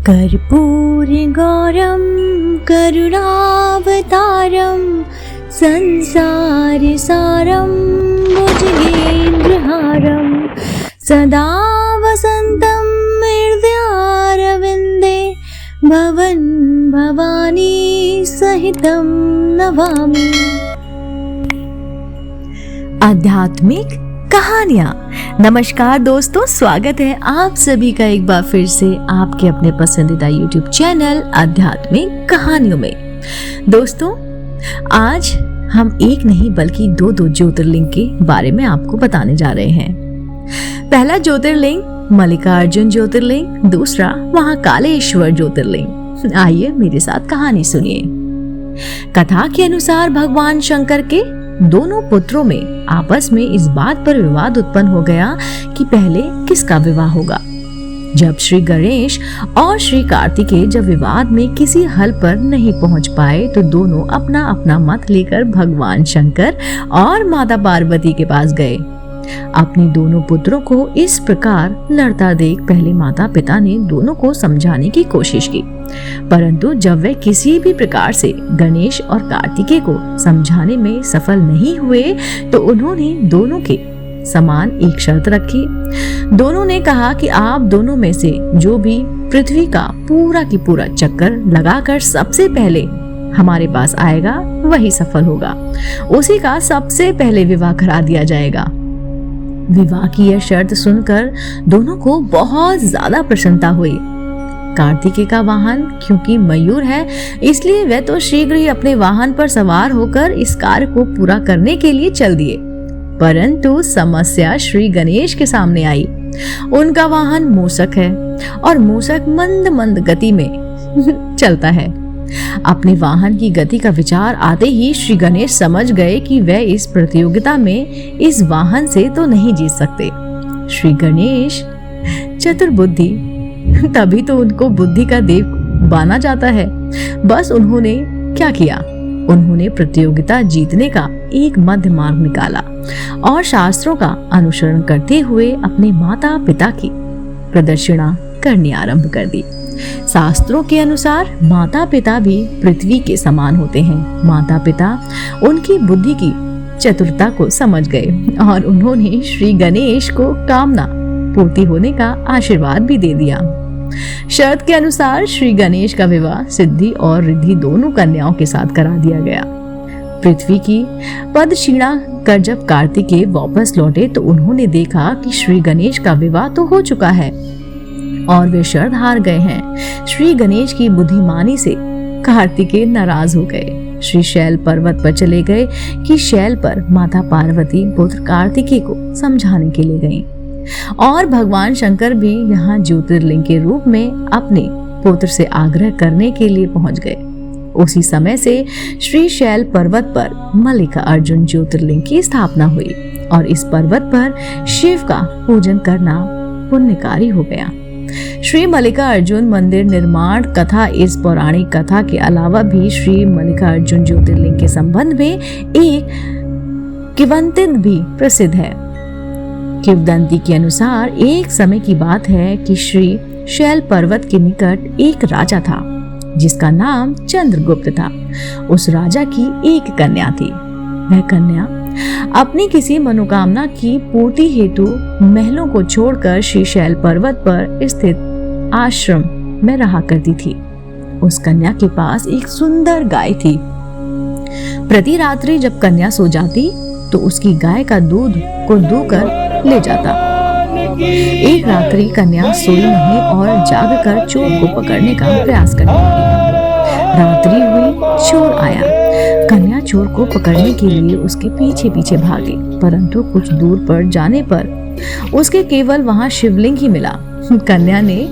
कर्पूरगौरं करुणावतारं संसारसारं भुजगेन्द्रहारं सदा वसन्तं हृदयारविन्दे भवन् भवानी सहितं नमामि। आध्यात्मिक कहानियाँ। नमस्कार दोस्तों, स्वागत है आप सभी का एक बार फिर से आपके अपने पसंदीदा YouTube चैनल आध्यात्मिक कहानियों में। दोस्तों, आज हम एक नहीं बल्कि दो ज्योतिर्लिंग के बारे में आपको बताने जा रहे हैं। पहला ज्योतिर्लिंग मल्लिकार्जुन ज्योतिर्लिंग, दूसरा महाकालेश्वर ज्योतिर्लिंग। आइए मेरे साथ कहानी सुनिए। कथा के अनुसार भगवान शंकर के दोनों पुत्रों में आपस में इस बात पर विवाद उत्पन्न हो गया कि पहले किसका विवाह होगा। जब श्री गणेश और श्री कार्तिकेय जब विवाद में किसी हल पर नहीं पहुंच पाए तो दोनों अपना अपना मत लेकर भगवान शंकर और माता पार्वती के पास गए। अपने दोनों पुत्रों को इस प्रकार लड़ता देख पहले माता पिता ने दोनों को समझाने की कोशिश की, परंतु जब वे किसी भी प्रकार से गणेश और कार्तिकेय को समझाने में सफल नहीं हुए तो उन्होंने दोनों के समान एक शर्त रखी। दोनों ने कहा कि आप दोनों में से जो भी पृथ्वी का पूरा की पूरा चक्कर लगाकर सबसे पहले हमारे पास आएगा वही सफल होगा, उसी का सबसे पहले विवाह करा दिया जाएगा। विवाह की यह शर्त सुनकर दोनों को बहुत ज्यादा प्रसन्नता हुई। कार्तिकेय का वाहन क्योंकि मयूर है, इसलिए वह तो शीघ्र ही अपने वाहन पर सवार होकर इस कार्य को पूरा करने के लिए चल दिए। परंतु समस्या श्री गणेश के सामने आई। उनका वाहन मूषक है और मूषक मंद मंद गति में चलता है। अपने वाहन की गति का विचार आते ही श्री गणेश समझ गए कि वह इस प्रतियोगिता में इस वाहन से तो नहीं जीत सकते। श्री गणेश चतुर्बुद्धि, तभी तो उनको बुद्धि का देव माना जाता है। बस उन्होंने क्या किया, उन्होंने प्रतियोगिता जीतने का एक मध्य मार्ग निकाला और शास्त्रों का अनुसरण करते हुए अपने माता पिता की प्रदक्षिणा करनी आरंभ कर दी। शास्त्रों के अनुसार माता पिता भी पृथ्वी के समान होते हैं। माता पिता उनकी बुद्धि की चतुरता को समझ गए और उन्होंने श्री गणेश को कामना पूर्ति होने का आशीर्वाद भी दे दिया। शर्त के अनुसार श्री गणेश का विवाह सिद्धि और रिद्धि दोनों कन्याओं के साथ करा दिया गया। पृथ्वी की पदक्षिणा कर जब कार्तिकेय वापस लौटे तो उन्होंने देखा कि श्री गणेश का विवाह तो हो चुका है और वे शर्त हार गए हैं। श्री गणेश की बुद्धिमानी से कार्तिकेय नाराज हो गए। श्री शैल पर्वत पर चले गए कि शैल पर माता पार्वती पुत्र कार्तिकेय को समझाने के लिए गईं और भगवान शंकर भी यहाँ ज्योतिर्लिंग के रूप में अपने पुत्र से आग्रह करने के लिए पहुंच गए। उसी समय से श्री शैल पर्वत पर मल्लिकार्जुन ज्योतिर्लिंग की स्थापना हुई और इस पर्वत पर शिव का पूजन करना पुण्यकारी हो गया। श्री मल्लिकार्जुन मंदिर निर्माण कथा इस पौराणिक कथा के अलावा भी श्री मल्लिकार्जुन ज्योतिर्लिंग के संबंध में एक किंवदंती भी प्रसिद्ध है। किंवदंती के अनुसार एक समय की बात है कि श्री शैल पर्वत के निकट एक राजा था जिसका नाम चंद्रगुप्त था। उस राजा की एक कन्या थी। वह कन्या अपनी किसी मनोकामना की पूर्ति हेतु महलों को छोड़कर श्री शैल पर्वत पर स्थित आश्रम में रहा करती थी। उस कन्या के पास एक सुंदर गाय थी। प्रति रात्रि जब कन्या सो जाती तो उसकी गाय का दूध को दूकर ले जाता। एक रात्रि कन्या सोई नहीं और जागकर चोर को पकड़ने का प्रयास करने लगी। रात्रि हुई, चोर आया। कन्या चोर को पकड़ने के लिए उसके पीछे पीछे भागी, परंतु कुछ दूर पर जाने पर उसके केवल वहां शिवलिंग ही मिला। कन्या ने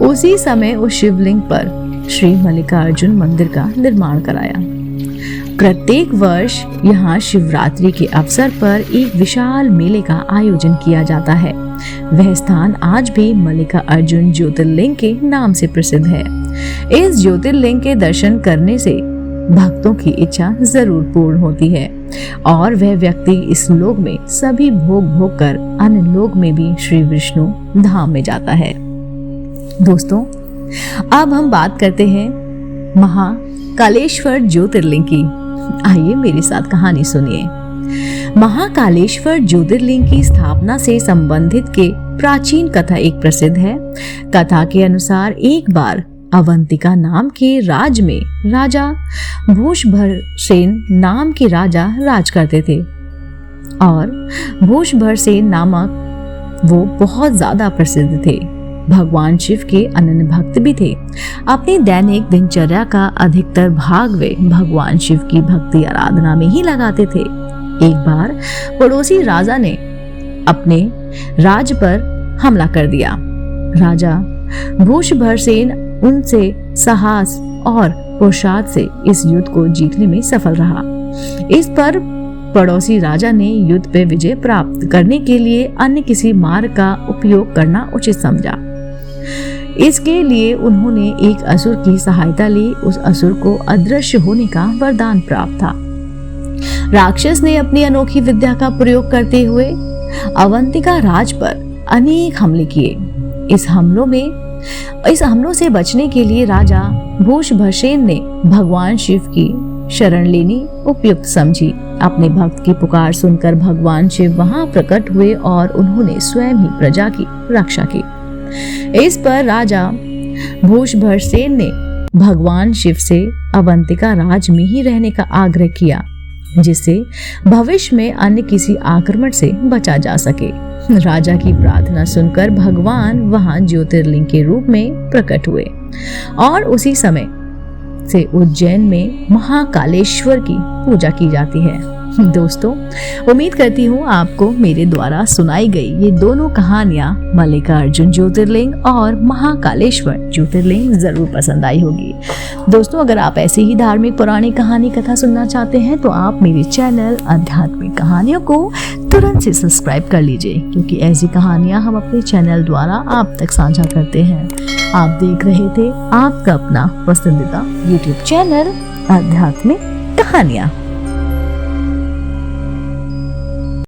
उसी समय उस शिवलिंग पर श्री मल्लिकार्जुन मंदिर का निर्माण कराया। प्रत्येक वर्ष यहाँ शिवरात्रि के अवसर पर एक विशाल मेले का आयोजन किया जाता है। वह स्थान आज भी मल्लिकार्जुन ज्योतिर्लिंग के नाम से प्रसिद्ध है। इस ज्योतिर्लिंग के दर्शन करने से भक्तों की इच्छा जरूर पूर्ण होती है और वह व्यक्ति इस लोक में सभी भोग भोग कर अन्य लोक में भी श्री विष्णु धाम में जाता है। दोस्तों, अब हम बात करते हैं महाकालेश्वर ज्योतिर्लिंग की। आइए मेरे साथ कहानी सुनिए। महाकालेश्वर ज्योतिर्लिंग की स्थापना से संबंधित के प्राचीन कथा एक प्रसिद्ध है। कथा के अनुसार एक बार अवंतिका नाम के राज्य में राजा भूषभरसेन नाम के राजा राज करते थे और भूषभरसेन नामक वो बहुत ज्यादा प्रसिद्ध थे। भगवान शिव के अनन्य भक्त भी थे। अपनी दैनिक दिनचर्या का अधिकतर भाग वे भगवान शिव की भक्ति आराधना में ही लगाते थे। एक बार पड़ोसी राजा ने अपने राज पर हमला कर दिया। राजा भूषभरसेन उनसे साहस और पुरुषार्थ से इस युद्ध को जीतने में सफल रहा। इस पर पड़ोसी राजा ने युद्ध पे विजय प्राप्त करने के लिए अन्य किसी मार्ग का उपयोग करना उचित समझा। इसके लिए उन्होंने एक असुर की सहायता ली। उस असुर को अदृश्य होने का वरदान प्राप्त था। राक्षस ने अपनी अनोखी विद्या का प्रयोग करते हुए अवंतिका राज पर अनेक हमले किए। इस हमलों से बचने के लिए राजा भूषभरसेन ने भगवान शिव की शरण लेनी उपयुक्त समझी। अपने भक्त की पुकार सुनकर भगवान शिव वहां प्रकट हुए और उन्होंने स्वयं ही प्रजा की रक्षा की। इस पर राजा भूषभरसेन ने भगवान शिव से अवंतिका राज में ही रहने का आग्रह किया, जिससे भविष्य में अन्य किसी आक्रमण से बचा जा सके। राजा की प्रार्थना सुनकर भगवान वहां ज्योतिर्लिंग के रूप में प्रकट हुए और उसी समय से उज्जैन में महाकालेश्वर की पूजा की जाती है। दोस्तों, उम्मीद करती हूँ आपको मेरे द्वारा सुनाई गई ये दोनों कहानियां मल्लिकार्जुन ज्योतिर्लिंग और महाकालेश्वर ज्योतिर्लिंग जरूर पसंद आई होगी। दोस्तों, अगर आप ऐसे ही धार्मिक पुरानी कहानी कथा सुनना चाहते हैं तो आप मेरे चैनल आध्यात्मिक कहानियों को तुरंत से सब्सक्राइब कर लीजिए, क्योंकि ऐसी कहानियां हम अपने चैनल द्वारा आप तक साझा करते हैं। आप देख रहे थे आपका अपना पसंदीदा YouTube चैनल आध्यात्मिक कहानियां।